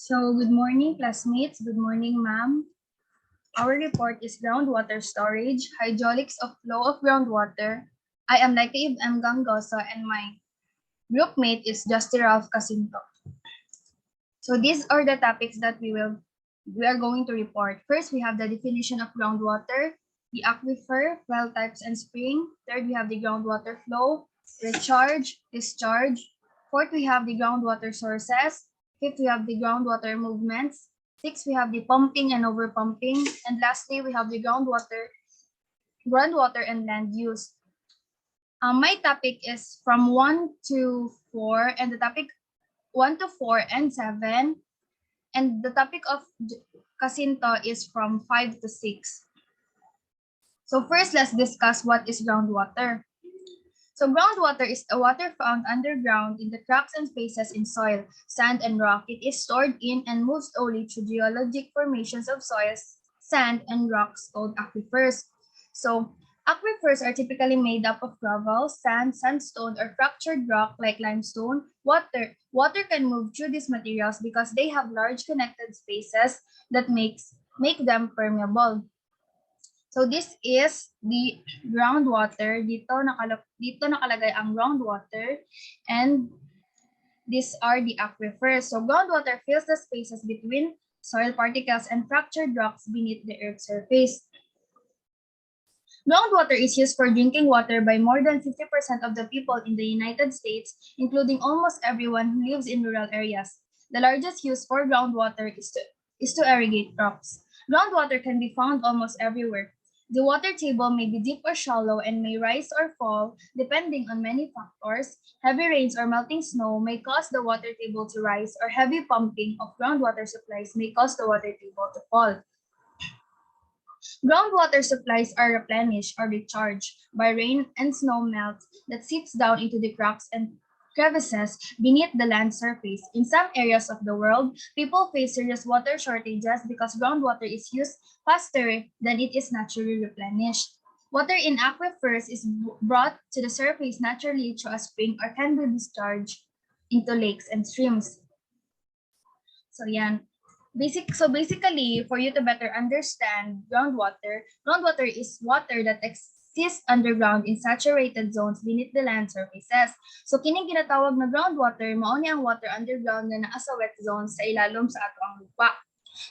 So, good morning, classmates. Good morning, ma'am. Our report is groundwater storage, hydraulics of flow of groundwater. I am Laikaib M. Gangosa and my group mate is Justy Ralph Casinto. So these are the topics that we are going to report. First, we have the definition of groundwater, the aquifer, well types and spring. Third, we have the groundwater flow, recharge, discharge. Fourth, we have the groundwater sources. Fifth, we have the groundwater movements. Sixth, we have the pumping and overpumping. And lastly, we have the groundwater and land use. My topic is from 1 to 4, and the topic 1 to 4 and 7. And the topic of Casinto is from 5 to 6. So first, let's discuss what is groundwater. So groundwater is the water found underground in the cracks and spaces in soil, sand, and rock. It is stored in and moves slowly through geologic formations of soils, sand, and rocks called aquifers. So aquifers are typically made up of gravel, sand, sandstone, or fractured rock like limestone. Water can move through these materials because they have large connected spaces that make them permeable. So this is the groundwater. Dito nakalagay ang groundwater, and these are the aquifers. So groundwater fills the spaces between soil particles and fractured rocks beneath the earth's surface. Groundwater is used for drinking water by more than 50% of the people in the United States, including almost everyone who lives in rural areas. The largest use for groundwater is to irrigate crops. Groundwater can be found almost everywhere. The water table may be deep or shallow and may rise or fall depending on many factors. Heavy rains or melting snow may cause the water table to rise, or heavy pumping of groundwater supplies may cause the water table to fall. Groundwater supplies are replenished or recharged by rain and snow melt that seeps down into the cracks and crevices beneath the land surface. In some areas of the world, people face serious water shortages because groundwater is used faster than it is naturally replenished. Water in aquifers is brought to the surface naturally through a spring or can be discharged into lakes and streams. So yan. Basically, for you to better understand groundwater is water that exists underground in saturated zones beneath the land surfaces. So kining ginatawag na groundwater, mao ni ang water underground na naa sa wet zones sa ilalom sa ato ang lupa.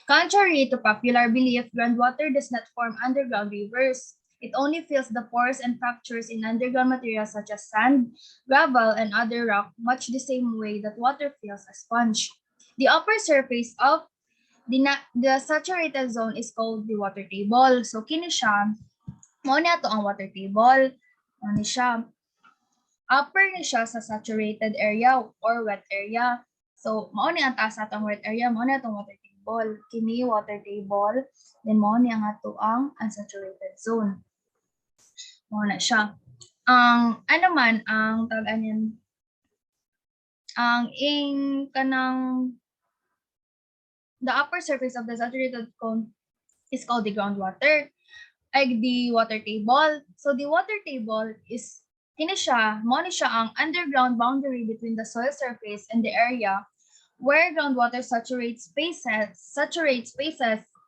Contrary to popular belief, groundwater does not form underground rivers. It only fills the pores and fractures in underground materials such as sand, gravel, and other rock, much the same way that water fills a sponge. The upper surface of the saturated zone is called the water table. So kini siya, mao ni ato ang water table. Mao ni siya. Upper ni siya sa saturated area or wet area. So mao ni ang taas atong wet area, mao ni atong water table. Kini water table, then mao ni ang ato ang unsaturated zone. Mao na siya. Ang ano man ang tawag niyan, ang kanang the upper surface of the saturated cone is called the groundwater, like the water table. So the water table is kini siya, mao ni siya ang underground boundary between the soil surface and the area where groundwater saturates spaces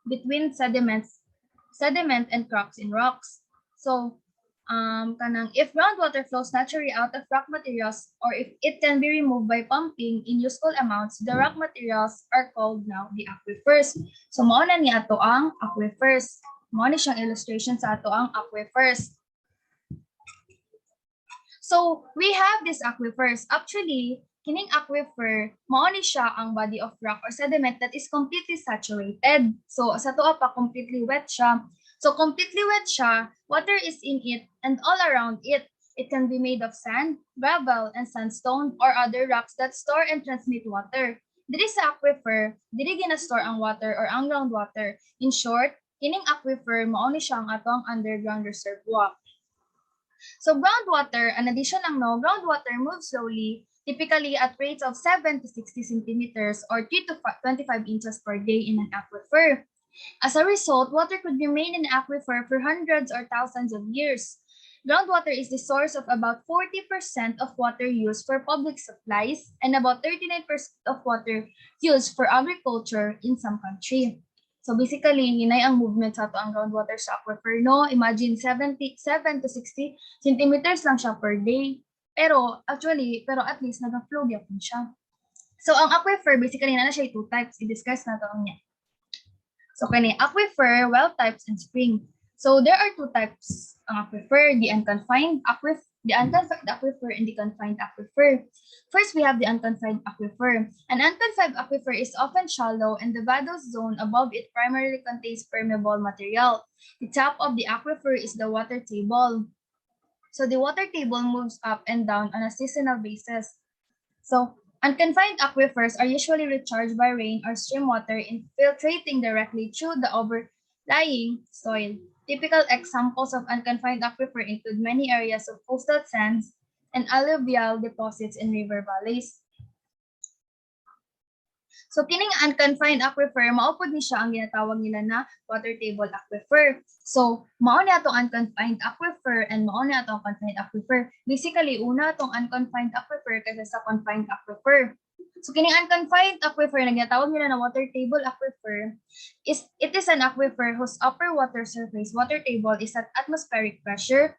between sediment and cracks in rocks. So if groundwater flows naturally out of rock materials, or if it can be removed by pumping in useful amounts, the rock materials are called now the aquifers. So mao na ni ato ang aquifers. Mao ni siyang illustration sa ato ang aquifers. So we have these aquifers. Actually, kining aquifer, mao ni siya ang body of rock or sediment that is completely saturated. So sa tuwa pa completely wet siya. So completely wet siya, water is in it and all around it. It can be made of sand, gravel, and sandstone or other rocks that store and transmit water. Diri sa aquifer, diri gina-store ang water or ang groundwater. In short, kining aquifer mao ni siya ang atong underground reservoir. So groundwater, an addition lang no, groundwater moves slowly, typically at rates of 7 to 60 centimeters or 3 to 25 inches per day in an aquifer. As a result, water could remain in the aquifer for hundreds or thousands of years. Groundwater is the source of about 40% of water used for public supplies and about 39% of water used for agriculture in some country. So basically, hinay ang movement sa ato ang groundwater sa aquifer, no? Imagine 77 to 60 centimeters lang siya per day. Pero at least nag-flow gyapon siya. So ang aquifer, basically, na siya two types. I-discuss na ito niya. So kani aquifer, well types, and spring. So there are two types ang aquifer, the unconfined aquifer, and the confined aquifer. First, we have the unconfined aquifer. An unconfined aquifer is often shallow, and the vadose zone above it primarily contains permeable material. The top of the aquifer is the water table. So the water table moves up and down on a seasonal basis. So unconfined aquifers are usually recharged by rain or stream water infiltrating directly through the overlying soil. Typical examples of unconfined aquifer include many areas of coastal sands and alluvial deposits in river valleys. So kining unconfined aquifer, maupod ni siya ang ginatawag nila na water table aquifer. So mao ni atong unconfined aquifer and mao ni atong confined aquifer. Basically, una atong unconfined aquifer kaysa sa confined aquifer. So kining unconfined aquifer na ginatawag nila na water table aquifer it is an aquifer whose upper water surface water table is at atmospheric pressure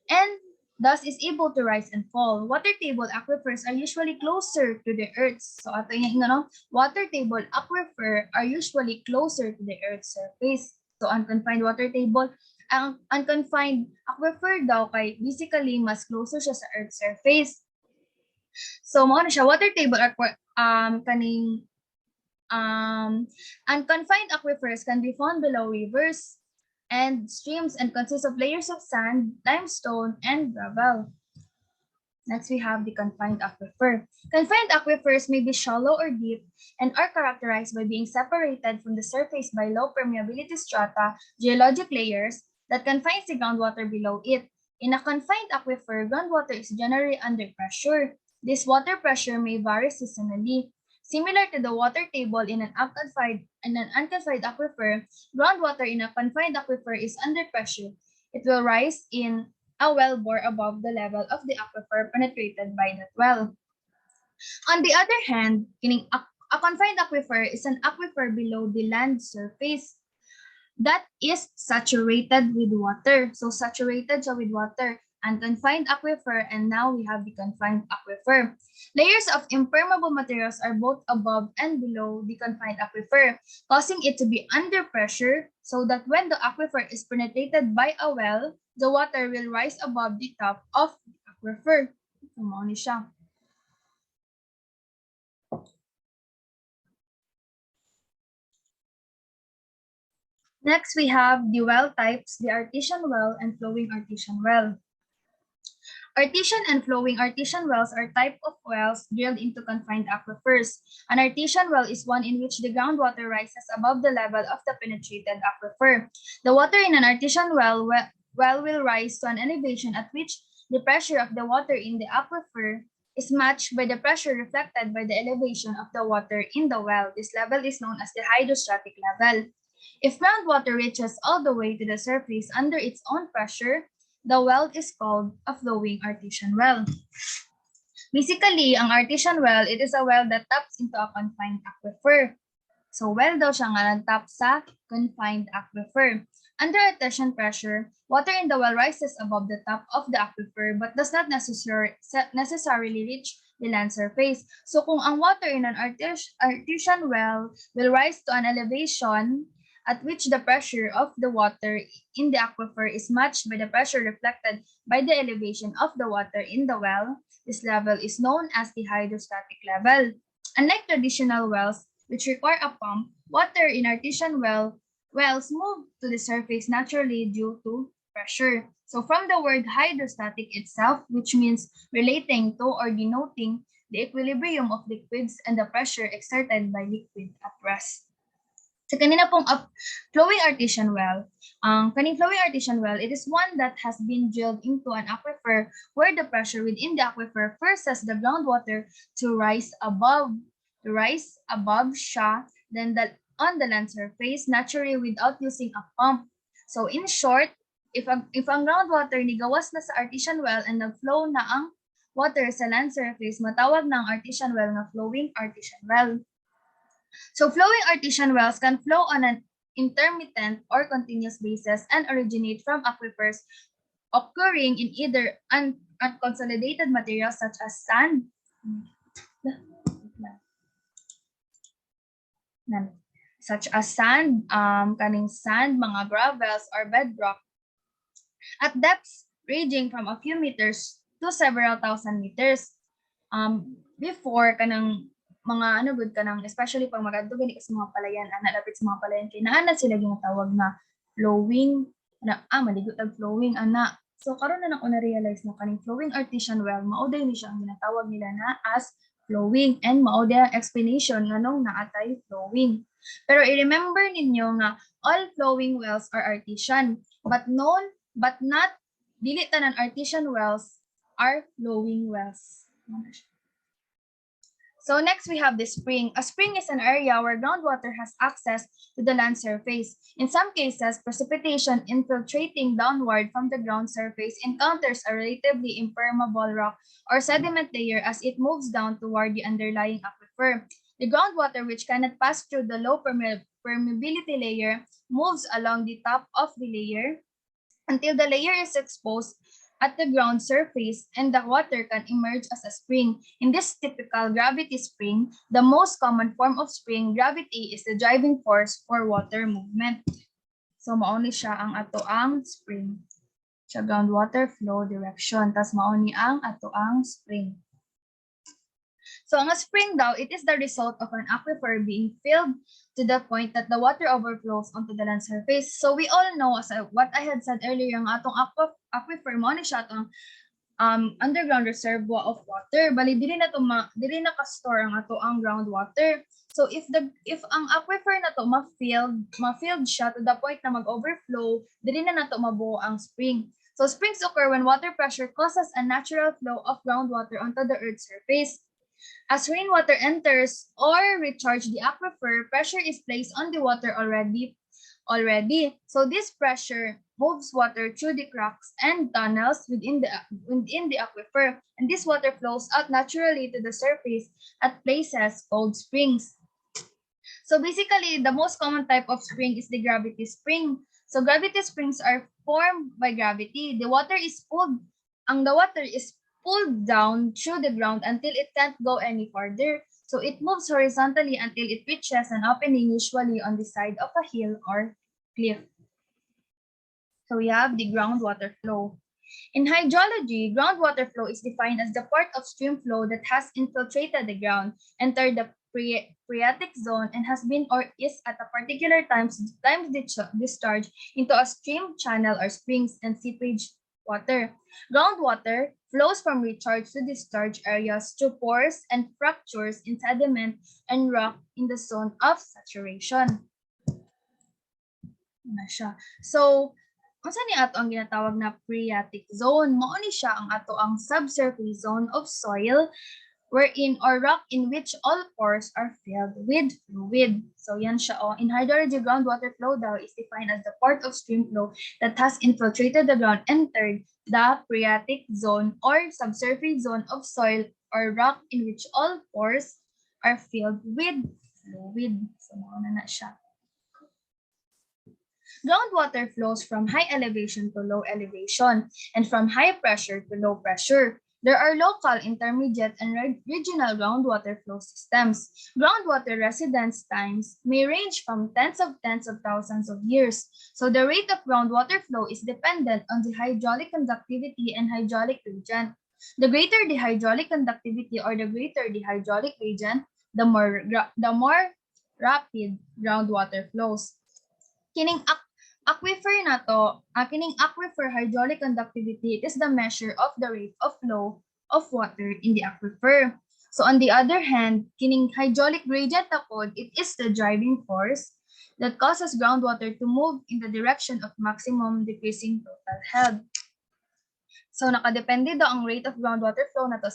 and thus is able to rise and fall. Water table aquifers are usually closer to the earth. So ato yung water table aquifer are usually closer to the earth's surface. So unconfined water table, ang unconfined aquifer daw kay basically mas closer siya sa earth's surface. So mo na siya water table unconfined aquifers can be found below rivers and streams and consist of layers of sand, limestone, and gravel. Next, we have the confined aquifer. Confined aquifers may be shallow or deep and are characterized by being separated from the surface by low permeability strata, geologic layers, that confines the groundwater below it. In a confined aquifer, groundwater is generally under pressure. This water pressure may vary seasonally. Similar to the water table in an unconfined aquifer, groundwater in a confined aquifer is under pressure. It will rise in a well bore above the level of the aquifer penetrated by that well. On the other hand, a confined aquifer is an aquifer below the land surface that is saturated with water. So saturated siya with water. Unconfined aquifer, and now we have the confined aquifer. Layers of impermeable materials are both above and below the confined aquifer, causing it to be under pressure so that when the aquifer is penetrated by a well, the water will rise above the top of the aquifer. Mao ni siya. Next, we have the well types, the artesian well and flowing artesian well. Artesian and flowing artesian wells are type of wells drilled into confined aquifers. An artesian well is one in which the groundwater rises above the level of the penetrated aquifer. The water in an artesian well will rise to an elevation at which the pressure of the water in the aquifer is matched by the pressure reflected by the elevation of the water in the well. This level is known as the hydrostatic level. If groundwater reaches all the way to the surface under its own pressure, the well is called a flowing artesian well. Basically, ang artesian well, it is a well that taps into a confined aquifer. So, well daw siya nga nag-tap sa confined aquifer. Under artesian pressure, water in the well rises above the top of the aquifer but does not necessarily reach the land surface. So, kung ang water in an artesian well will rise to an elevation at which the pressure of the water in the aquifer is matched by the pressure reflected by the elevation of the water in the well, this level is known as the hydrostatic level. Unlike traditional wells, which require a pump, water in artesian wells move to the surface naturally due to pressure. So from the word hydrostatic itself, which means relating to or denoting the equilibrium of liquids and the pressure exerted by liquid at rest. Sa kanina pong flowing artesian well, kaning flowing artesian well, it is one that has been drilled into an aquifer where the pressure within the aquifer forces the groundwater to rise above siya, then on the land surface naturally without using a pump. So in short, If ang groundwater ni gawas na sa artesian well and nag-flow na ang water sa land surface, matawag na ang artesian well na flowing artesian well. So flowing artesian wells can flow on an intermittent or continuous basis and originate from aquifers occurring in either unconsolidated materials such as sand, kaning sand, mga gravels, or bedrock at depths ranging from a few meters to several thousand meters. Before kanang mga good kanang especially pag magadto gani sa mga palayan, lapit sa mga palayan kay naa sila ginatawag na flowing maligot ang flowing ana. So karon na nako na realize na kaning flowing artesian well mao day ni siya ang ginatawag nila na as flowing, and mao day ang explanation nganong naatay flowing. Pero i-remember ninyo nga all flowing wells are artesian, but not dili tanan artesian wells are flowing wells. So next we have the spring. A spring is an area where groundwater has access to the land surface. In some cases, precipitation infiltrating downward from the ground surface encounters a relatively impermeable rock or sediment layer as it moves down toward the underlying aquifer. The groundwater, which cannot pass through the low permeability layer, moves along the top of the layer until the layer is exposed at the ground surface and the water can emerge as a spring. In this typical gravity spring, the most common form of spring, gravity is the driving force for water movement. So mauni siya ang atoang spring. Siya groundwater flow direction. Tas mauni ang atoang spring. So ang spring daw, it is the result of an aquifer being filled to the point that the water overflows onto the land surface. So we all know, as what I had said earlier, ang atong aquifer mo ni siya atong underground reservoir of water. Bali dili na ka-store ang ato ang groundwater. So if ang aquifer na to ma-filled siya to the point na mag-overflow, dili na nato mabuo ang spring. So springs occur when water pressure causes a natural flow of groundwater onto the earth's surface. As rainwater enters or recharge the aquifer, pressure is placed on the water already. So this pressure moves water through the cracks and tunnels within the aquifer, and this water flows out naturally to the surface at places called springs. So basically, the most common type of spring is the gravity spring. So gravity springs are formed by gravity. The water is pulled down through the ground until it can't go any further. So it moves horizontally until it reaches an opening, usually on the side of a hill or cliff. So we have the groundwater flow. In hydrology, groundwater flow is defined as the part of stream flow that has infiltrated the ground, entered the phreatic zone, and has been or is at a particular time discharged into a stream, channel, or springs and seepage water. Groundwater flows from recharge to discharge areas through pores and fractures in sediment and rock in the zone of saturation. So, unsa ni ato ang ginatawag na phreatic zone? Mao ni siya ang ato ang subsurface zone of soil wherein or rock in which all pores are filled with fluid. So yan siya. In hydrology, groundwater flow daw is defined as the part of stream flow that has infiltrated the ground, entered the phreatic zone or subsurface zone of soil or rock in which all pores are filled with fluid. So mauna na siya. Groundwater flows from high elevation to low elevation and from high pressure to low pressure. There are local, intermediate, and regional groundwater flow systems. Groundwater residence times may range from tens of thousands of years. So the rate of groundwater flow is dependent on the hydraulic conductivity and hydraulic gradient. The greater the hydraulic conductivity or the greater the hydraulic gradient, the more rapid groundwater flows. Kining aquifer na to, kining aquifer hydraulic conductivity is the measure of the rate of flow of water in the aquifer. So on the other hand, kining hydraulic gradient tapod, it is the driving force that causes groundwater to move in the direction of maximum decreasing total head. So nakadepende daw ang rate of groundwater flow na to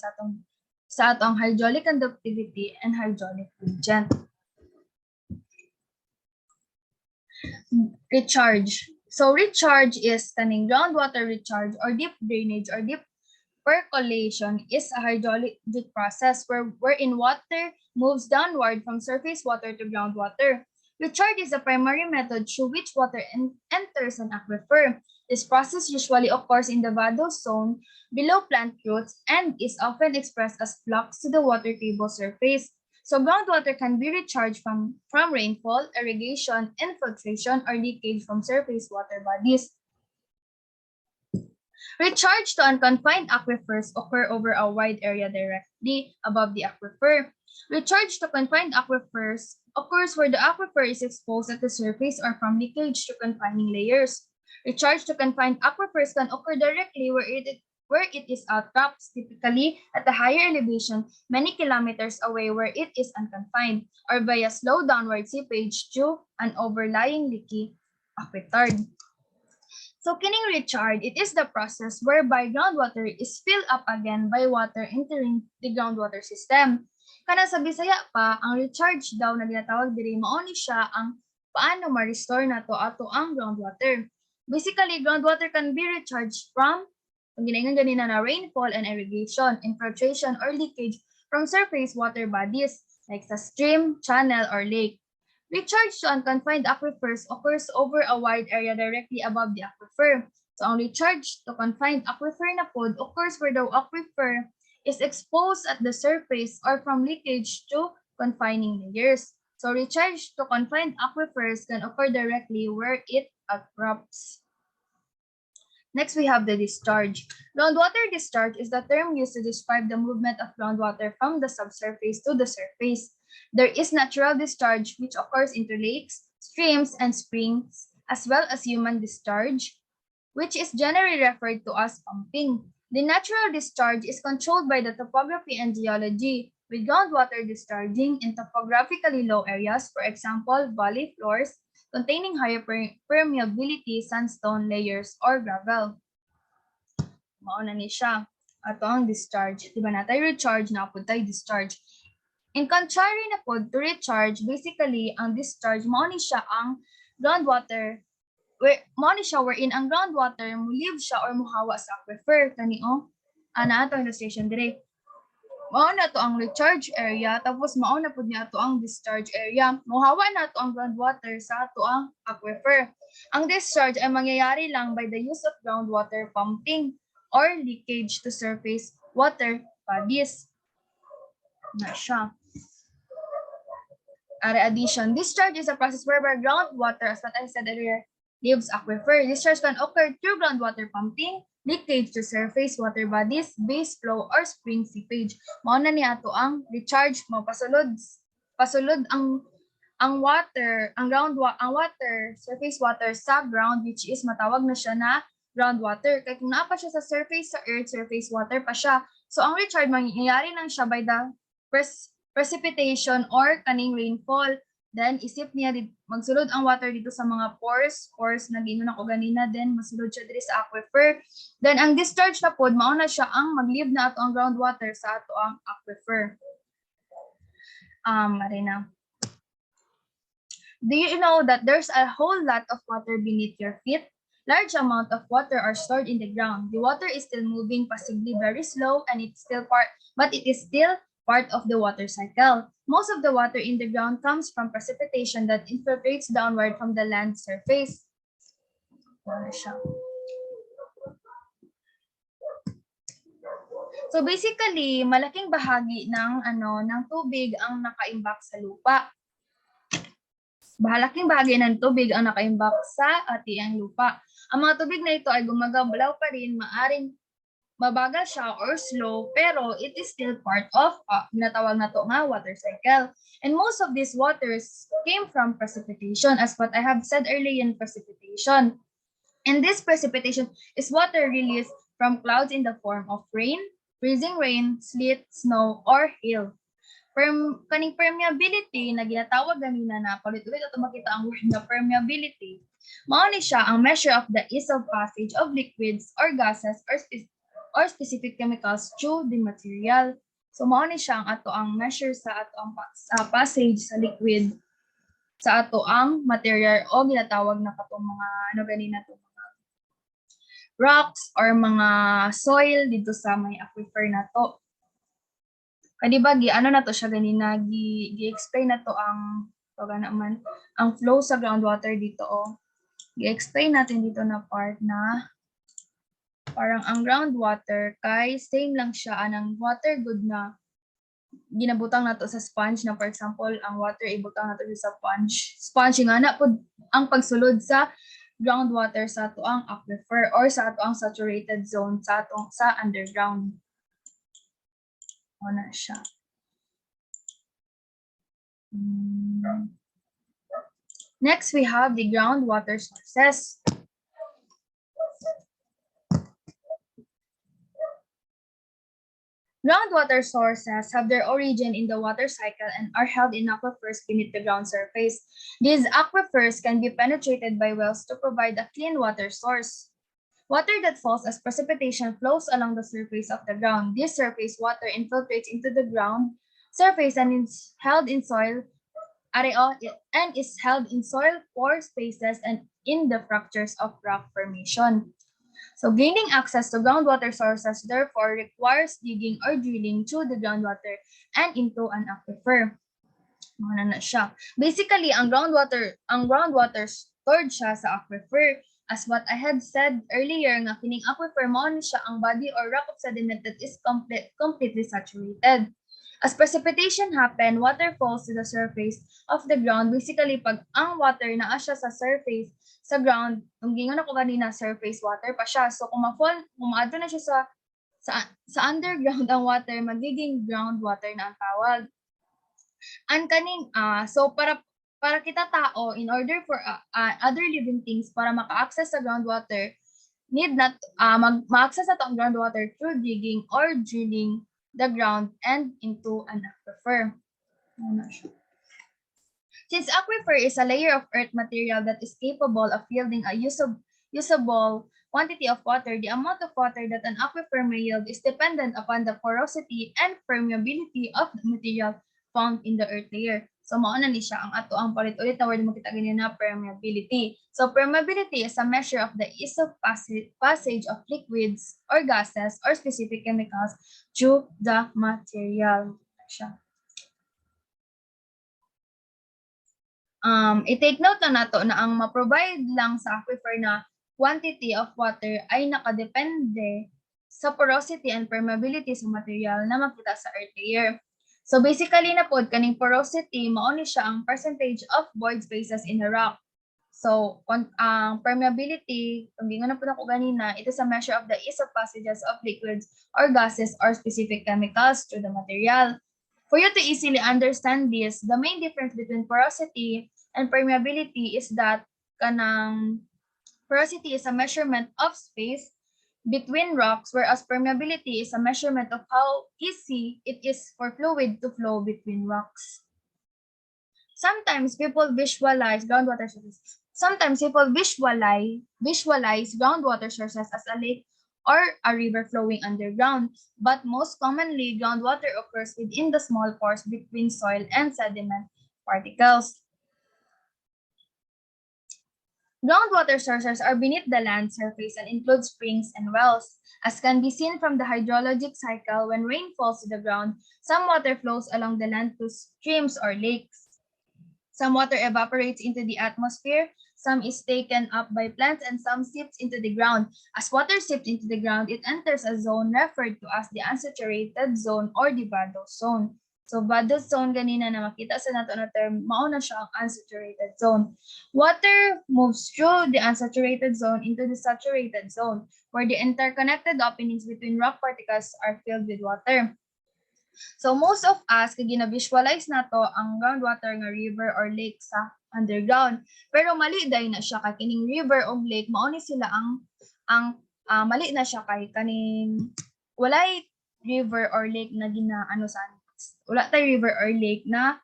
sa atong hydraulic conductivity and hydraulic gradient. Recharge. So recharge is kaning groundwater recharge or deep drainage or deep percolation is a hydraulic process wherein water moves downward from surface water to groundwater. Recharge is the primary method through which water enters an aquifer. This process usually occurs in the vadose zone below plant roots and is often expressed as flux to the water table surface. So groundwater can be recharged from rainfall, irrigation, infiltration, or leakage from surface water bodies. Recharge to unconfined aquifers occur over a wide area directly above the aquifer. Recharge to confined aquifers occurs where the aquifer is exposed at the surface or from leakage to confining layers. Recharge to confined aquifers can occur directly where it is outcrops, typically at a higher elevation, many kilometers away where it is unconfined, or via slow downward seepage to an overlying leaky aquitard. So kining recharge, it is the process whereby groundwater is filled up again by water entering the groundwater system. Kana sa Bisaya pa, ang recharge daw na ginatawag diri mao ni siya ang paano ma-restore nato ato ang groundwater. Basically, groundwater can be recharged from kung ginaingon ganina na rainfall and irrigation, infiltration, or leakage from surface water bodies like sa stream, channel, or lake. Recharge to unconfined aquifers occurs over a wide area directly above the aquifer. So ang recharge to confined aquifer na pod occurs where the aquifer is exposed at the surface or from leakage to confining layers. So recharge to confined aquifers can occur directly where it outcrops. Next, we have the discharge. Groundwater discharge is the term used to describe the movement of groundwater from the subsurface to the surface. There is natural discharge, which occurs into lakes, streams, and springs, as well as human discharge, which is generally referred to as pumping. The natural discharge is controlled by the topography and geology, with groundwater discharging in topographically low areas, for example, valley floors, containing higher permeability sandstone layers or gravel. Mauna ni siya. Ato ang discharge. Diba natay recharge na po tayo discharge. In contrary na po to recharge, basically, ang discharge, mao ni siya ang groundwater, mao ni siya wherein ang groundwater, mulive siya or muhawa sa aquifer. Kani ana ato illustration dire. Mao na to ang recharge area, tapos mao na pud niya to ang discharge area. Muhawa na to ang groundwater sa ato ang aquifer. Ang discharge ay mangyayari lang by the use of groundwater pumping or leakage to surface water bodies. Na siya. Addition. Discharge is a process whereby groundwater, as what I said earlier, leaves aquifer. Discharge can occur through groundwater pumping, leakage to surface water bodies, base flow, or spring seepage. Mao na ni ato ang recharge mo pasulod ang water, ang water, surface water sa ground, which is matawag na siya na groundwater. Kaya kung naapa siya sa surface sa earth, surface water pa siya. So ang recharge mangyayari lang siya by the precipitation or kaning rainfall. Then, isip niya, magsulod ang water dito sa mga pores na ginunan ko ganina, then masulod siya dito sa aquifer. Then, ang discharge na pod, mauna siya ang mag-leave na ato ang groundwater sa ato ang aquifer. Marina. Do you know that there's a whole lot of water beneath your feet? Large amount of water are stored in the ground. The water is still moving, possibly very slow, and it is still part of the water cycle. Most of the water in the ground comes from precipitation that infiltrates downward from the land surface. So basically, malaking bahagi ng tubig ang nakaimbak sa lupa. Malaking bahagi ng tubig ang nakaimbak sa atiang lupa. Ang mga tubig na ito ay gumagalaw pa rin, maaring mabagal siya or slow, pero it is still part of ginatawag na to nga water cycle. And most of these waters came from precipitation, as what I have said earlier in precipitation. And this precipitation is water released from clouds in the form of rain, freezing rain, sleet, snow, or hail. Kaning permeability na ginatawag ganina na palit-ulit ato makita ang word na permeability. Mao ni siya ang measure of the ease of passage of liquids or gases or specific chemicals through the material. So mao ni siya ang ato ang measure sa ato ang passage sa liquid sa ato ang material o ginatawag na katong mga ano ganina to mga rocks or mga soil dito sa may aquifer na to. Kadi ba ano na to siya ganina gi-explain na to ang naman ang flow sa groundwater dito o. Gi-explain natin dito na part na parang ang groundwater kay same lang siya anang water good na ginabutang nato sa sponge na for example ang water ibutang nato sa sponge nga na pud ang pagsulod sa groundwater sa ato ang aquifer or sa ato ang saturated zone sa atong sa underground. Ano siya. Next, we have the groundwater sources. Groundwater sources have their origin in the water cycle and are held in aquifers beneath the ground surface. These aquifers can be penetrated by wells to provide a clean water source. Water that falls as precipitation flows along the surface of the ground. This surface water infiltrates into the ground surface and is held in soil and is held in soil pore spaces and in the fractures of rock formation. So gaining access to groundwater sources therefore requires digging or drilling through the groundwater and into an aquifer. Ano na siya. Basically, ang groundwater stored siya sa aquifer. As what I had said earlier, nga kining aquifer mo siya ang body or rock of sediment that is completely saturated. As precipitation happen, water falls to the surface of the ground. Basically, pag ang water naa siya sa surface, sa ground, kung gingon ako kanina, surface water pa siya. So, kung maadto na siya sa underground ang water, magiging groundwater na ang tawag. And so para kita tao, in order for other living things, para maka-access sa groundwater, need not ma-access na ang groundwater through digging or drilling the ground and into an aquifer. Since aquifer is a layer of earth material that is capable of yielding a usable quantity of water, the amount of water that an aquifer may yield is dependent upon the porosity and permeability of the material found in the earth layer. So mao na ni siya ang ato ang palit-ulit na word mo kita ganina permeability. So permeability is a measure of the ease of passage of liquids or gases or specific chemicals through the material. I-take note na nato na ang ma-provide lang sa aquifer na quantity of water ay nakadepende sa porosity and permeability sa material na makita sa earth layer. So basically na pod kaning porosity mao ni siya ang percentage of void spaces in the rock. So ang permeability, kung gingon na po ako ganina, it is a measure of the ease of passages of liquids or gases or specific chemicals through the material. For you to easily understand this, the main difference between porosity and permeability is that kanang porosity is a measurement of space between rocks, whereas permeability is a measurement of how easy it is for fluid to flow between rocks. Sometimes people visualize groundwater sources. Visualize groundwater sources as a lake or a river flowing underground, but most commonly groundwater occurs within the small pores between soil and sediment particles. Groundwater sources are beneath the land surface and include springs and wells. As can be seen from the hydrologic cycle, when rain falls to the ground, some water flows along the land to streams or lakes. Some water evaporates into the atmosphere, some is taken up by plants, and some seeps into the ground. As water seeps into the ground, it enters a zone referred to as the unsaturated zone or the bado zone. So bado zone ganina na makita sa nato na term, mao na siya ang unsaturated zone. Water moves through the unsaturated zone into the saturated zone, where the interconnected openings between rock particles are filled with water. So most of us kay gina-visualize nato ang groundwater nga river or lake sa underground. Pero mali day na siya kay kining river o lake mao ni sila ang mali na siya kay kaning walay river or lake na ginaano sa wala tay river or lake na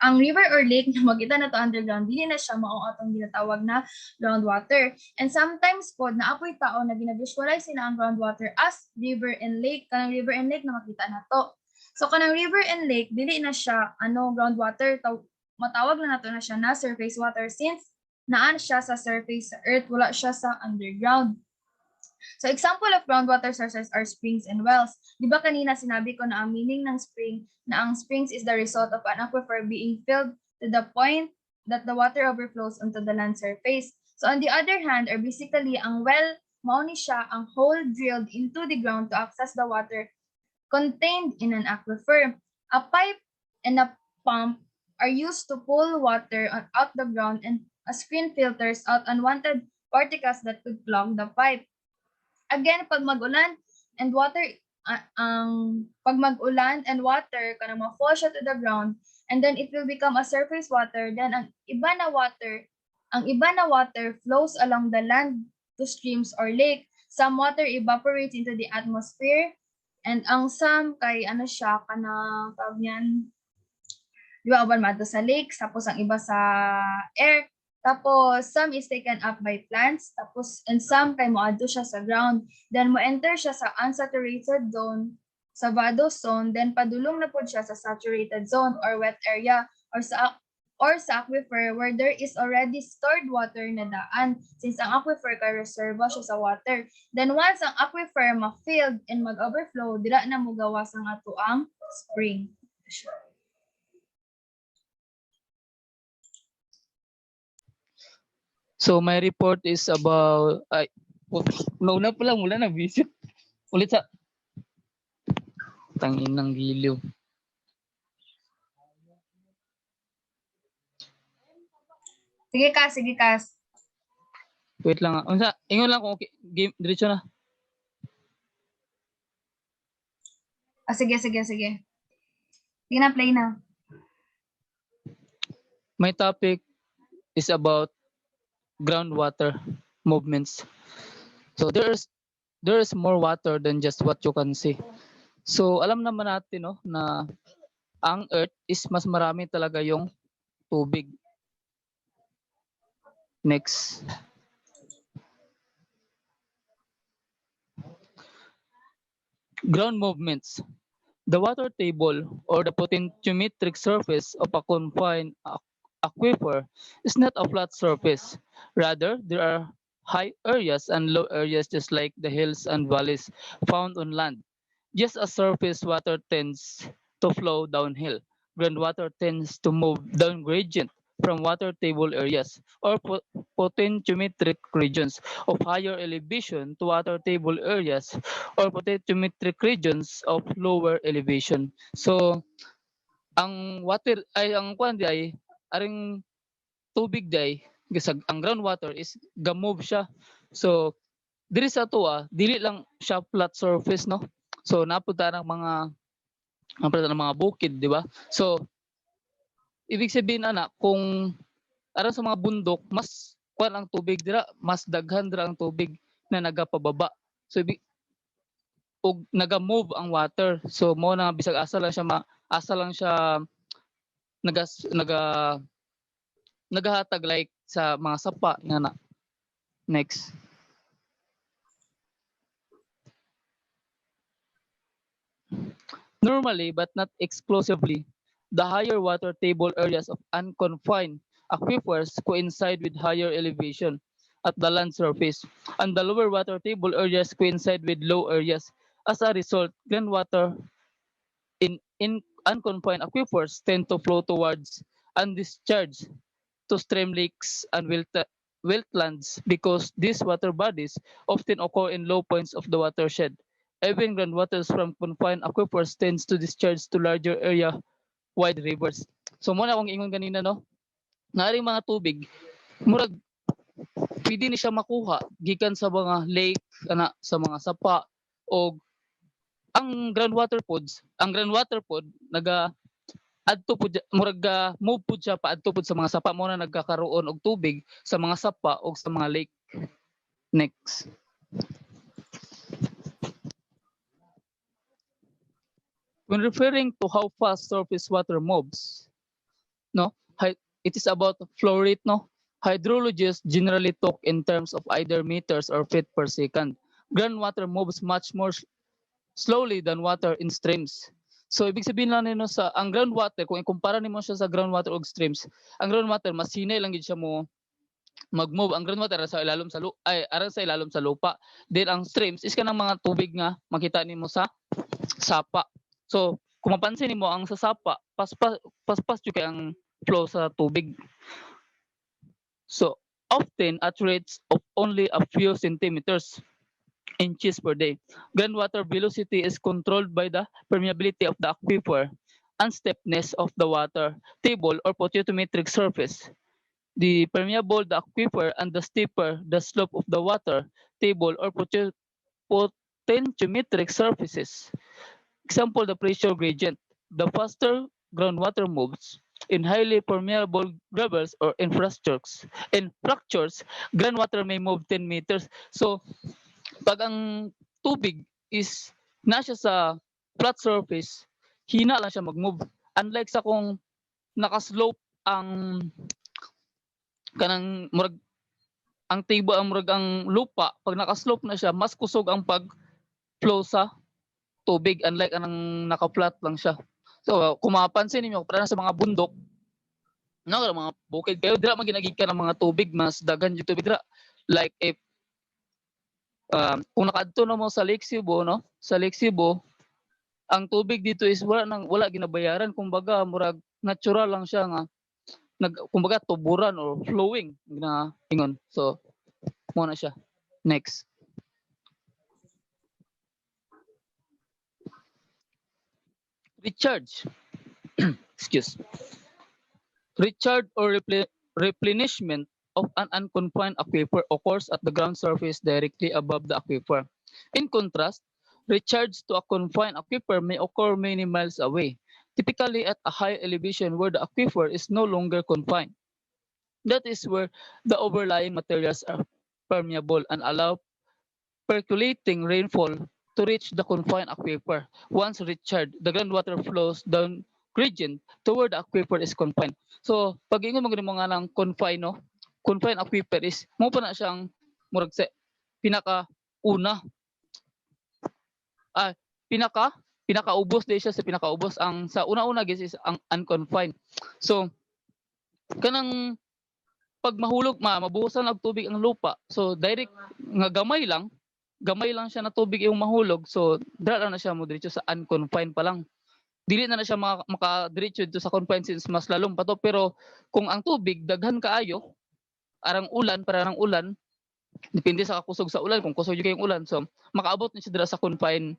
ang river or lake na makita na to underground, dili na siya mao atong ginatawag na groundwater. And sometimes po naapoy tao na gina-visualize sila ang groundwater as river and lake, kanang river and lake na makita na to. So kanang river and lake dili na siya groundwater, matawag na nato na siya na surface water since naan siya sa surface sa earth, wala siya sa underground. So example of groundwater sources are springs and wells. Di ba kanina sinabi ko na ang meaning ng spring, na ang springs is the result of an aquifer being filled to the point that the water overflows onto the land surface. So on the other hand, or basically, ang well, mao ni siya ang hole drilled into the ground to access the water contained in an aquifer. A pipe and a pump are used to pull water out the ground, and a screen filters out unwanted particles that could clog the pipe. Again, pag mag-ulan and water, pag mag-ulan and water, kanang ma-fall siya to the ground, and then it will become a surface water, then ang iba na water flows along the land to streams or lake. Some water evaporates into the atmosphere, and ang some kay ano siya, kanang tawag niyan, di ba, uban madto sa lake, tapos ang iba sa air, tapos some is taken up by plants, tapos and some kay moadto siya sa ground, then mo enter siya sa unsaturated zone, sa vadose zone, then padulong na pod siya sa saturated zone or wet area, or sa aquifer where there is already stored water na daan, since ang aquifer kay reserva siya sa water. Then once ang aquifer ma-filled and mag-overflow, dira na mo gawas ang atoang spring. So my report is about nauna pa lang mula na vision. Ulit sa tangin ng giliw. Sige Kas. Wait lang. Unsa, ingon lang kung okay. Game diretso na. Sige. Sige na, play na. My topic is about groundwater movements. So there is more water than just what you can see. So alam naman natin no na ang earth is mas marami talaga yung tubig. Next. Ground movements. The water table or the potentiometric surface of a confined aquifer is not a flat surface. Rather, there are high areas and low areas just like the hills and valleys found on land. Just as surface water tends to flow downhill, groundwater tends to move down gradient from water table areas or potentiometric regions of higher elevation to water table areas or potentiometric regions of lower elevation. So, ang water ay ang kwan di ay aring tubig day gisag ang groundwater is gamove siya. So, diri sa tuwa dili lang siya flat surface no. So napunta ng mga bukid, di ba? So ibig sabihin ana kung aron sa mga bundok mas kuan ang tubig dira, mas daghan dira ang tubig na nagapababa. So og naga-move ang water. So mo na bisag asa lang siya nagahatag like sa mga sapa nga na. Next. Normally, but not exclusively, the higher water table areas of unconfined aquifers coincide with higher elevation at the land surface, and the lower water table areas coincide with low areas. As a result, groundwater in unconfined aquifers tend to flow towards undischarged to stream lakes and wetlands because these water bodies often occur in low points of the watershed. Even groundwaters from confined aquifers tends to discharge to larger area-wide rivers. So muna akong ingon kanina no, naaring mga tubig, murag pwede ni siya makuha gikan sa mga lake, sa mga sapa o ang groundwater pod naga adto pud murag move pud siya paadto pud sa mga sapa mo na nagkakaroon og tubig sa mga sapa o sa mga lake. Next. When referring to how fast surface water moves, no, it is about flow rate, no. Hydrologists generally talk in terms of either meters or feet per second. Groundwater moves much more slowly than water in streams. So ibig sabihin lang nino sa ang groundwater kung ikumpara nimo siya sa groundwater og streams, ang groundwater mas hinay lang gid siya mo mag-move. Ang groundwater ara sa ilalim sa ara sa ilalim sa lupa. Then ang streams is kanang mga tubig nga makita nimo sa sapa. So kung mapansin nimo ang sa sapa, paspas jud kay ang flow sa tubig. So often at rates of only a few centimeters inches per day. Groundwater velocity is controlled by the permeability of the aquifer and steepness of the water table or potentiometric surface. The permeable the aquifer and the steeper the slope of the water table or potentiometric surfaces. Example, the pressure gradient. The faster groundwater moves in highly permeable gravels or infrastructures. In fractures, groundwater may move 10 meters. So, pag ang tubig is nasa sa flat surface, hina lang siya mag-move. Unlike sa kung nakaslope ang kanang murag ang table ang murag ang lupa, pag nakaslope na siya, mas kusog ang pag-flow sa tubig unlike anang naka-flat lang siya. So, kung mapapansin niyo para sa mga bundok, no, mga bukid kayo, dira man ginagig ka ng mga tubig, mas daghan yung tubig dira. Like if kung nakaadto na mo sa Lake Cebu, no? Sa Lake Cebu, ang tubig dito is wala ginabayaran, kumbaga murag natural lang siya nga kumbaga tuburan or flowing na ingon. So, mo na siya. Next. Recharge. Excuse. Recharge or replenishment of an unconfined aquifer occurs at the ground surface directly above the aquifer. In contrast, recharge to a confined aquifer may occur many miles away, typically at a high elevation where the aquifer is no longer confined. That is where the overlying materials are permeable and allow percolating rainfall to reach the confined aquifer. Once recharged, the groundwater flows down gradient toward the aquifer is confined. So, pag ingon mo nga ng confined, no? Confined aquifer is, mo pa na siyang murag sa pinaka una. Pinakaubos din siya sa pinakaubos. Ang sa una-una guys is ang unconfined. So, kanang pag mahulog mabuhusan og tubig ang lupa. So direct nga gamay lang siya na tubig yung mahulog. So dira na siya mo diretso sa unconfined pa lang. Dili na siya makadiretso dito sa confined since mas lalong pa to. Pero kung ang tubig daghan kaayo, parang ulan, depende sa kakusog sa ulan, kung kusog yung ulan, so makaabot na siya dira sa confined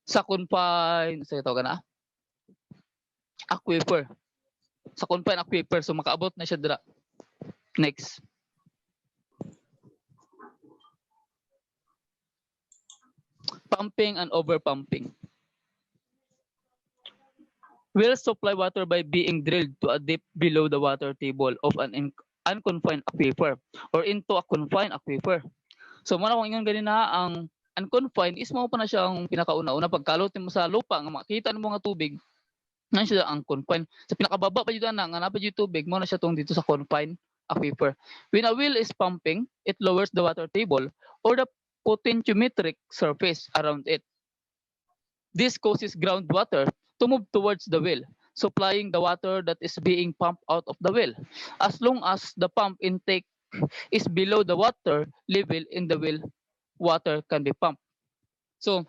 sa tawag na aquifer. Sa confined aquifer, so makaabot na siya dira. Next. Pumping and overpumping. Wells supply water by being drilled to a depth below the water table of an unconfined aquifer or into a confined aquifer. So muna kung ingon ganina ang unconfined is mo pa na siya ang pinakauna-una pagkalot mo sa lupa nga makita mo nga tubig na siya ang confined. Sa pinakababa pa jud na nga napad jud tubig mo na siya tong dito sa confined aquifer. When a well is pumping, it lowers the water table or the potentiometric surface around it. This causes groundwater to move towards the well, supplying the water that is being pumped out of the well. As long as the pump intake is below the water level in the well, water can be pumped. So,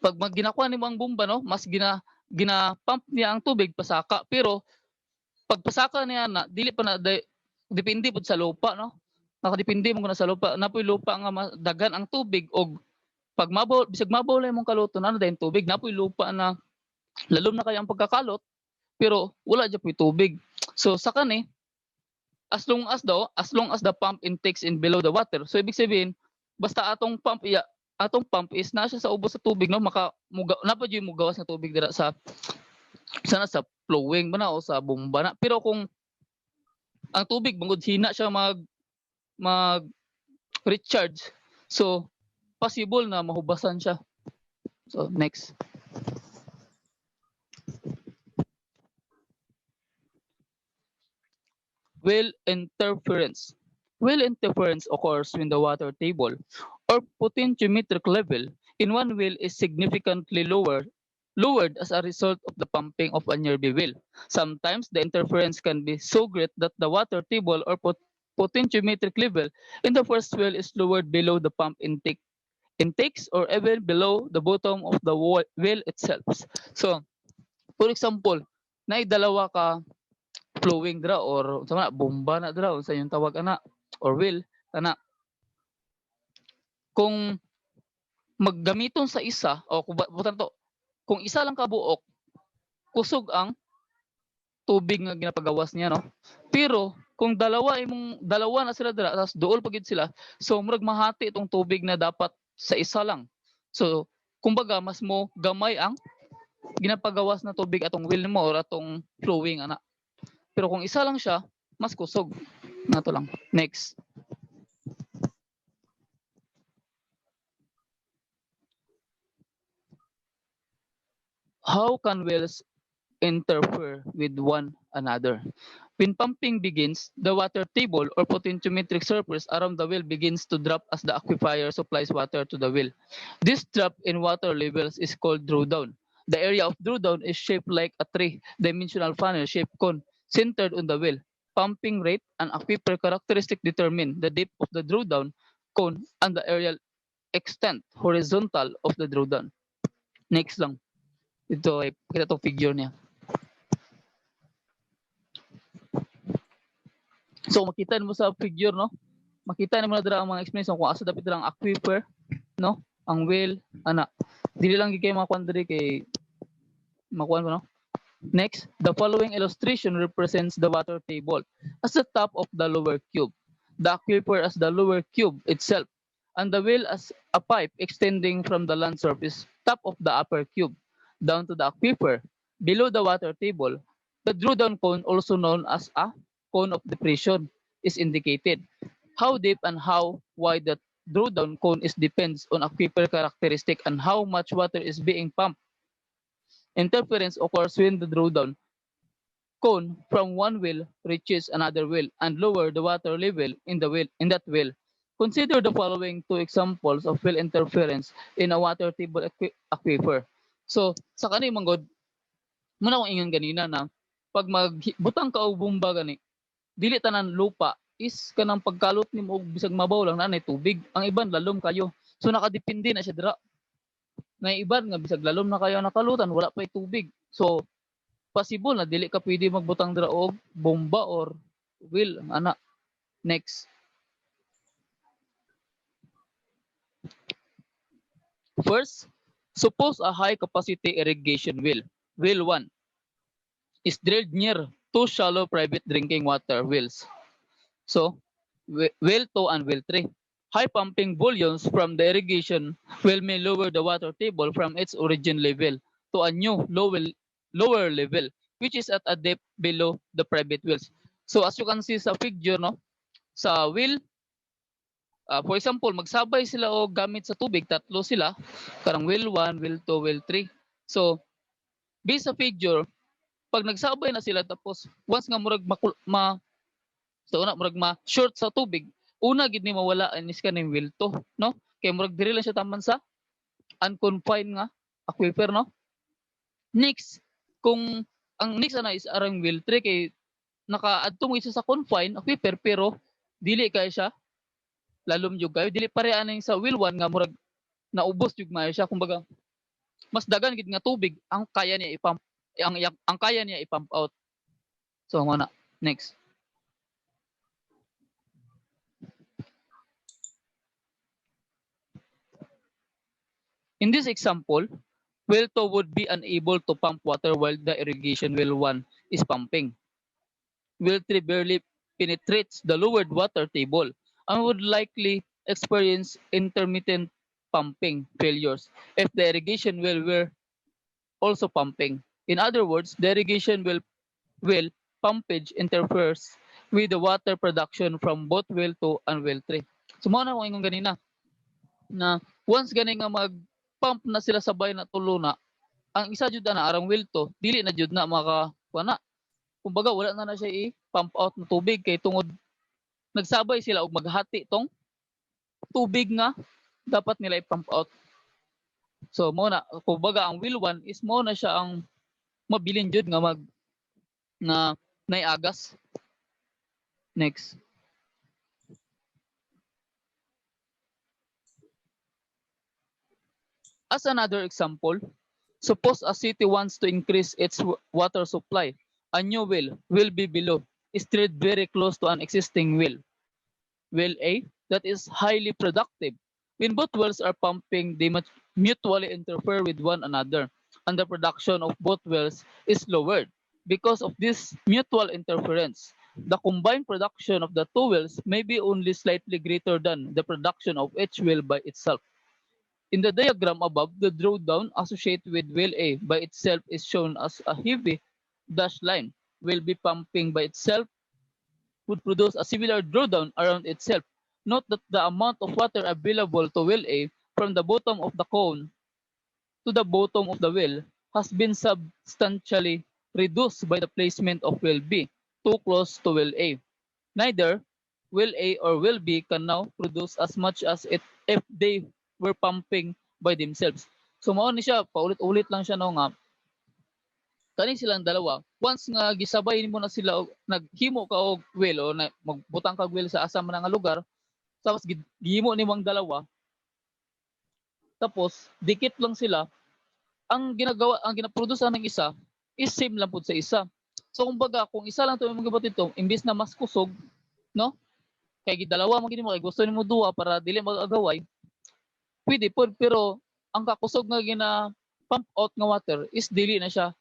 pag ginakuha nimo ang bomba, no, mas gina-pump niya ang tubig pasaka, pero pag pasaka niya na dili pa na depende pud sa lupa, no. Nakadepende mo na sa lupa, napoy lupa nga dagan ang tubig og pag bisag mabaw lang mong kaluton ano dayon tubig, napoy lupa na lalom na kay ang pagkakalot pero wala jud poy tubig. So sa kani as long as the pump intakes in below the water. So ibig sabihin basta atong pump is na siya sa ubos sa tubig, no, napad yung mugawas na tubig dira sa sa flowing ba na o sa bomba na. Pero kung ang tubig bangod hina siya mag recharge, so possible na mahubasan siya. So next. Well interference. Well interference occurs when the water table or potentiometric level in one well is significantly lower lowered as a result of the pumping of a nearby well. Sometimes the interference can be so great that the water table or potentiometric level in the first well is lowered below the pump intakes or even below the bottom of the well itself. So, for example, naidalawa ka flowing dra or sama na bomba na dra sa yung tawag ana or well ana kung maggamiton sa isa o kung butan to kung isa lang ka buok kusog ang tubig nga ginapagawas niya no pero kung dalawa na sila dira tapos duol pagid sila so murag mahati itong tubig na dapat sa isa lang so kumbaga mas mo gamay ang ginapagawas na tubig atong will mo or atong flowing ana pero kung isa lang siya mas kusog nato lang next. How can wells interfere with one another? When pumping begins, the water table or potentiometric surface around the well begins to drop as the aquifer supplies water to the well. This drop in water levels is called drawdown. The area of drawdown is shaped like a three-dimensional funnel-shaped cone centered on the well. Pumping rate and aquifer characteristic determine the depth of the drawdown cone and the aerial extent horizontal of the drawdown. Next lang. Ito ay kita tong figure niya. So makita mo sa figure no, makita nimo na dira ang mga explanation kung asa dapat ang aquifer no, ang well ana. Dili lang gid kay makuan diri kay makuan ko no. Next, the following illustration represents the water table as the top of the lower cube, the aquifer as the lower cube itself, and the well as a pipe extending from the land surface top of the upper cube down to the aquifer. Below the water table, the drawdown cone, also known as a cone of depression, is indicated. How deep and how wide the drawdown cone is depends on aquifer characteristic and how much water is being pumped. Interference occurs when the drawdown cone from one well reaches another well and lower the water level in that well. Consider the following two examples of well interference in a water table aquifer. So, sa kani manggod, muna akong ingon ganina na pag magbutang ka og bomba gani, dili tanan lupa is kanang pagkalot nimo og bisag mabaw lang na tubig. Ang iban lalom kayo. So nakadepende na siya dira. Na iban nga bisag lalom na kayo nakalutan wala pay tubig. So possible na dili ka pwede magbutang dira og bomba or will ana. Next. First, suppose a high capacity irrigation well. Well 1 is drilled near two shallow private drinking water wells. So, well 2 and well 3. High pumping volumes from the irrigation well may lower the water table from its origin level to a new lower level, which is at a depth below the private wells. So, as you can see sa figure, no, sa well, for example, magsabay sila o gamit sa tubig, tatlo sila, karang well 1, well 2, well 3. So, based sa figure, pag nagsabay na sila tapos once nga murag so una murag ma short sa tubig, una gid ni mawala inis kaning well 2, no? Kay murag diri lang siya taman sa unconfined nga aquifer, no? Next, kung ang next ana is arang well 3 kay nakaadto mo isa sa confined aquifer pero dili kay siya lalom jud kayo, dili pare aning sa well 1 nga murag naubos jud maayo siya kumbaga mas dagan gid nga tubig ang kaya niya i-pump ang kaya niya i-pump out. So mo na. Next. In this example, well 2 would be unable to pump water while the irrigation well 1 is pumping. Well 3 barely penetrates the lowered water table and would likely experience intermittent pumping failures if the irrigation well were also pumping. In other words, the irrigation well pumpage interferes with the water production from both well 2 and well 3. So mo na ko ingon ganina na once gani nga mag-pump na sila sabay na tulo na, ang isa jud na arang well 2 dili na jud na maka kuana. Kumbaga wala na siya i-pump out na tubig kay tungod nagsabay sila og maghati tong tubig nga dapat nila i-pump out. So mo na kumbaga ang will 1 is mo na siya ang mabilin jud nga na naiagas. Next. As another example, suppose a city wants to increase its water supply. A new well will be below, is drilled very close to an existing well. Well A, that is highly productive. When both wells are pumping, they mutually interfere with one another, and the production of both wells is lowered. Because of this mutual interference, the combined production of the two wells may be only slightly greater than the production of each well by itself. In the diagram above, the drawdown associated with well A by itself is shown as a heavy dashed line. Well B pumping by itself would produce a similar drawdown around itself. Note that the amount of water available to well A from the bottom of the cone to the bottom of the well has been substantially reduced by the placement of well B too close to well A. Neither well A or well B can now produce as much as it if they were pumping by themselves. So mao ni siya paulit-ulit lang siya no nga kani silang dalawa once nga gisabay nimo na sila og naghimo ka og well o na, magbutang kag well sa asa man nga lugar tapos gihimo nimo ang dalawa tapos dikit lang sila ang ginagawa ang ginaproduce ng isa is same lang pud sa isa. So kumbaga kung isa lang to imong gibuhat ito imbis na mas kusog no kay gidalawa man gid mo kay gusto nimo duha para dili mag-agaway pwede pod pero ang kakusog nga pump out nga water is dili na siya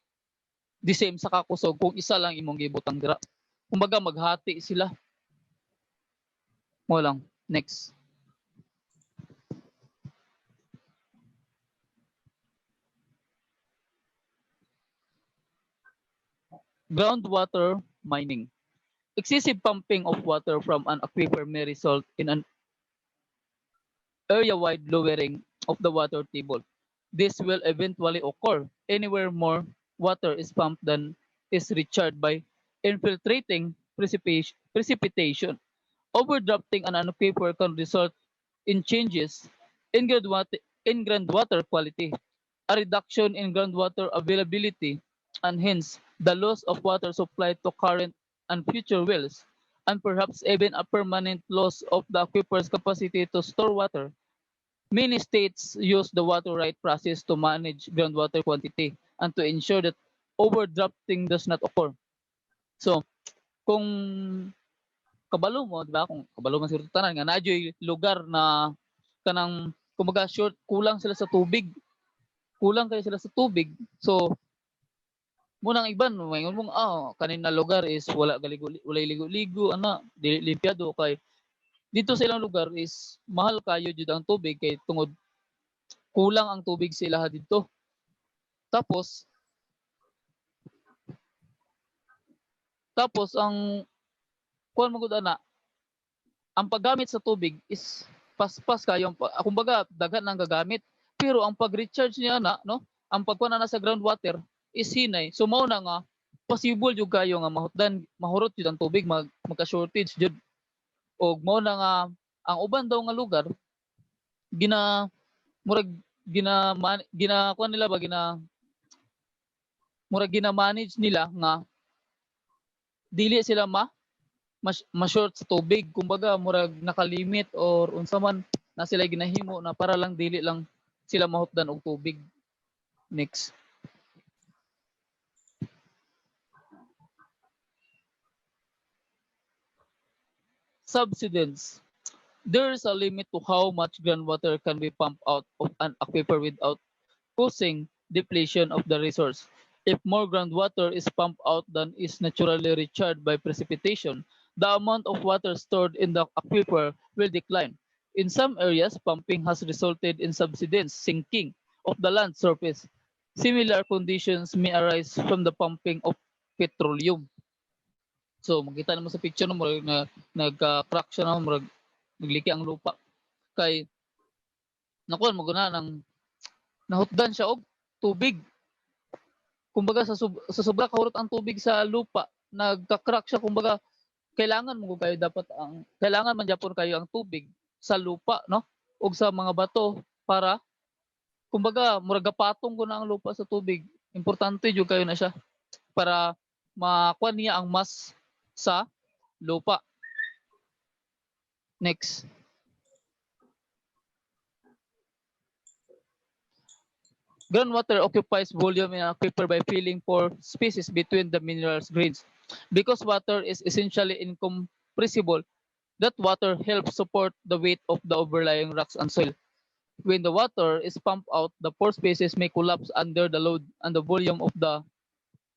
the same sa kakusog kung isa lang imong gibutang dira. Kumbaga maghati sila. Mo lang. Next. Groundwater mining. Excessive pumping of water from an aquifer may result in an area-wide lowering of the water table. This will eventually occur anywhere more water is pumped than is recharged by infiltrating precipitation. Overdrafting an aquifer can result in changes in groundwater quality, a reduction in groundwater availability, and hence the loss of water supply to current and future wells, and perhaps even a permanent loss of the aquifer's capacity to store water. Many states use the water right process to manage groundwater quantity and to ensure that overdrafting does not occur. So, kung kabalo mo, di ba? Kung kabalo man siguro tanan nga nadyoy lugar na kanang kumbaga short kulang sila sa tubig. Kulang kayo sila sa tubig. So, munang iban mayngon mong kanin na lugar is walay ligo-ligo ana dili limpyado kay dito sa ilang lugar is mahal kayo jud ang tubig kay tungod kulang ang tubig sa ilaha didto. Tapos tapos ang kuan man gud ana ang paggamit sa tubig is paspas kayo kumbaga daghan ang gagamit pero ang pag-recharge niya na no ang pagkuha na sa groundwater is hinay so mao na nga possible jud kayo nga mahurot jud ang tubig magka-shortage jud og mao na nga ang uban daw nga lugar gina murag gina kuan nila ba murag gina-manage nila nga dili sila ma-short sa tubig kumbaga murag nakalimit or unsa man na sila ginahimo na para lang dili lang sila mahutdan og tubig. Next. Subsidence. There is a limit to how much groundwater can be pumped out of an aquifer without causing depletion of the resource. If more groundwater is pumped out than is naturally recharged by precipitation, the amount of water stored in the aquifer will decline. In some areas, pumping has resulted in subsidence sinking of the land surface. Similar conditions may arise from the pumping of petroleum. So makita naman sa picture no murag na nagka-crack siya no murag nagliki ang lupa. Kay nakuan mo guna nang nahutdan siya og tubig. Kumbaga sa sobra kahurot ang tubig sa lupa, nagka-crack siya kumbaga kailangan mo kayo dapat ang kailangan man gyapon kayo ang tubig sa lupa no ug sa mga bato para kumbaga murag gapatong ko na ang lupa sa tubig. Importante jud kayo na siya para makuha niya ang mass sa lupa. Next. Groundwater occupies volume in an aquifer by filling pore spaces between the minerals grains. Because water is essentially incompressible, that water helps support the weight of the overlying rocks and soil. When the water is pumped out, the pore spaces may collapse under the load and the volume of the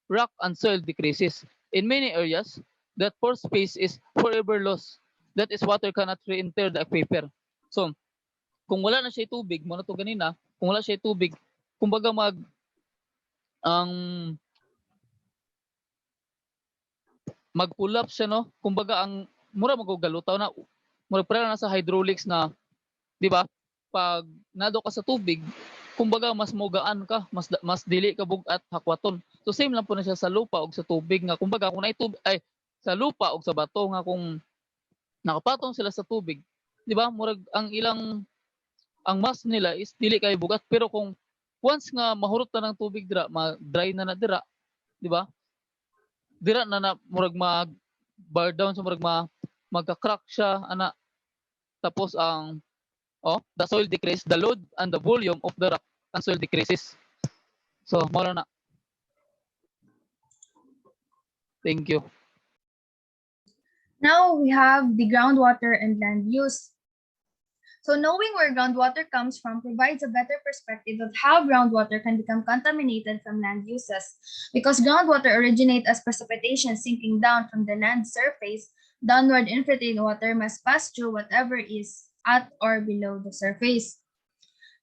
rock and soil decreases. In many areas, that pore space is forever lost. That is, water cannot re-enter the aquifer. So, kung wala na siya tubig, mo na to ganina, kung wala siya tubig, kumbaga ang mag-collapse siya, no? Kumbaga ang mura magugalutaw na mura para na sa hydraulics na, di ba? Pag nado ka sa tubig, kumbaga mas mogaan ka, mas dili ka bugat hakwaton. So same lang po na siya sa lupa o sa tubig nga kumbaga kung naay tubig ay sa lupa o sa bato nga kung nakapatong sila sa tubig, di ba? Murag ang mass nila is dili kay bugat, pero kung once nga mahurot na ng tubig dira, ma-dry na dira, di ba? Dira na murag bar down, so murag magka-crack siya ana, tapos the soil decrease, the load and the volume of the rock and soil decreases. So mao na. Thank you. Now we have the groundwater and land use. So knowing where groundwater comes from provides a better perspective of how groundwater can become contaminated from land uses. Because groundwater originates as precipitation sinking down from the land surface, downward infiltrating water must pass through whatever is at or below the surface.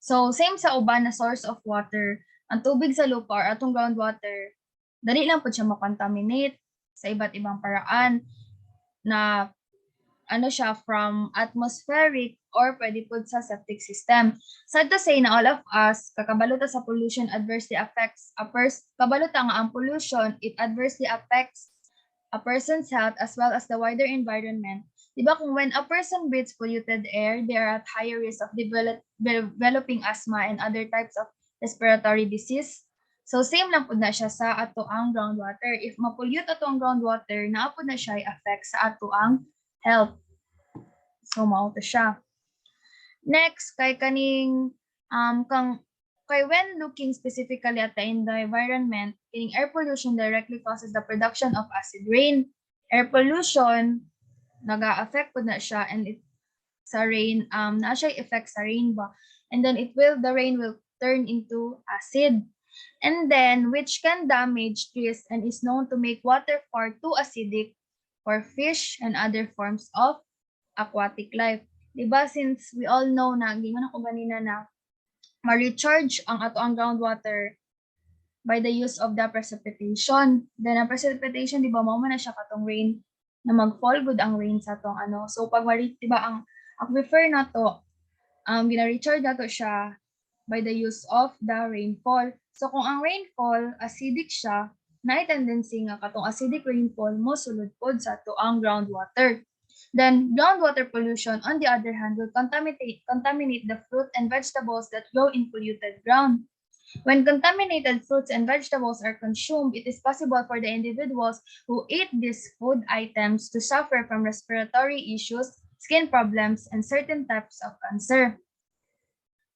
So same sa uban na source of water, ang tubig sa lupa or atong groundwater, dali lang po siya makontaminate sa iba't ibang paraan na siya from atmospheric or pwede po sa septic system. Sad to say na all of us, kakabalota sa pollution adversely affects kabalota nga ang pollution, it adversely affects a person's health as well as the wider environment. Diba kung when a person breathes polluted air, they are at higher risk of developing asthma and other types of respiratory disease. So same lang po na siya sa ato ang groundwater. If mapollute ato ang groundwater, naa po na siya affect sa ato ang health. So mao to siya. Next, kay kaning kay when looking specifically at the environment, kining air pollution directly causes the production of acid rain. Air pollution naga-affect po na siya and it sa rain na siya effect sa rain ba, and then the rain will turn into acid, and then which can damage trees and is known to make water far too acidic for fish and other forms of aquatic life. Diba, since we all know na gingon ako ganina na ma-recharge ang ato ang groundwater by the use of the precipitation. Then ang precipitation, di ba, mao man na siya katong rain na mag-fall good ang rain sa tong So pag di ba ang aquifer na to, gina-recharge na to siya by the use of the rainfall. So kung ang rainfall acidic siya, na tendency nga katong acidic rainfall mo sulod pod sa to ang groundwater. Then groundwater pollution on the other hand will contaminate the fruit and vegetables that grow in polluted ground. When contaminated fruits and vegetables are consumed, it is possible for the individuals who eat these food items to suffer from respiratory issues, skin problems, and certain types of cancer.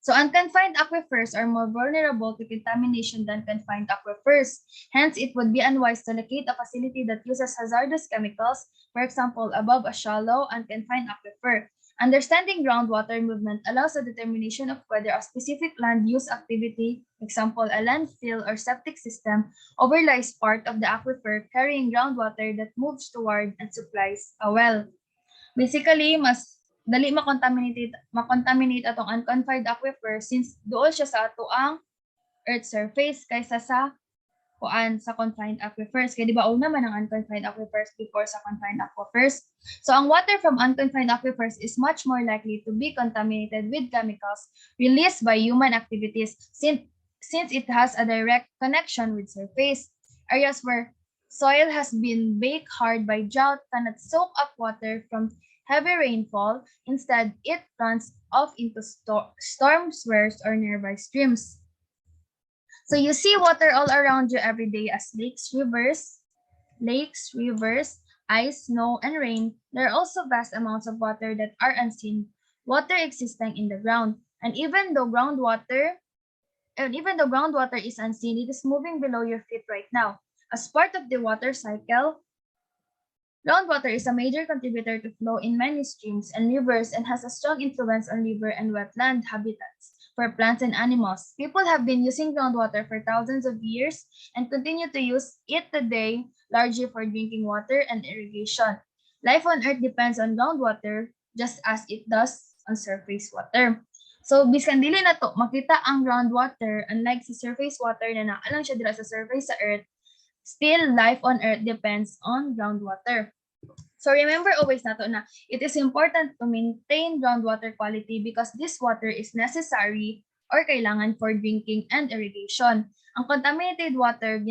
So unconfined aquifers are more vulnerable to contamination than confined aquifers. Hence, it would be unwise to locate a facility that uses hazardous chemicals, for example, above a shallow, unconfined aquifer. Understanding groundwater movement allows the determination of whether a specific land use activity, example, a landfill or septic system, overlies part of the aquifer carrying groundwater that moves toward and supplies a well. Basically, mas dali makontaminate atong unconfined aquifer since dool siya sa ato ang earth surface kaysa sa sa confined aquifers. Kaya di ba una man ang unconfined aquifers before sa confined aquifers? So ang water from unconfined aquifers is much more likely to be contaminated with chemicals released by human activities since it has a direct connection with surface. Areas where soil has been baked hard by drought cannot soak up water from heavy rainfall. Instead, it runs off into storm swells or nearby streams. So you see water all around you every day as lakes, rivers, ice, snow, and rain. There are also vast amounts of water that are unseen, water existing in the ground. And even though groundwater is unseen, it is moving below your feet right now. As part of the water cycle, groundwater is a major contributor to flow in many streams and rivers and has a strong influence on river and wetland habitats for plants and animals. People have been using groundwater for thousands of years and continue to use it today largely for drinking water and irrigation. Life on Earth depends on groundwater just as it does on surface water. So, bisan dili na to makita ang groundwater, unlike sa surface water na naa lang siya dira sa surface sa Earth, still life on Earth depends on groundwater. So remember always nato na it is important to maintain groundwater quality because this water is necessary or kailangan for drinking and irrigation. Ang contaminated water,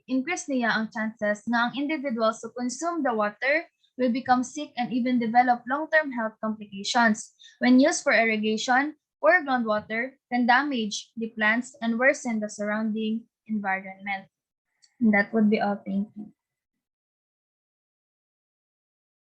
increase niya ang chances na ang individuals who consume the water will become sick and even develop long-term health complications. When used for irrigation, poor groundwater can damage the plants and worsen the surrounding environment. And that would be all. Thank you.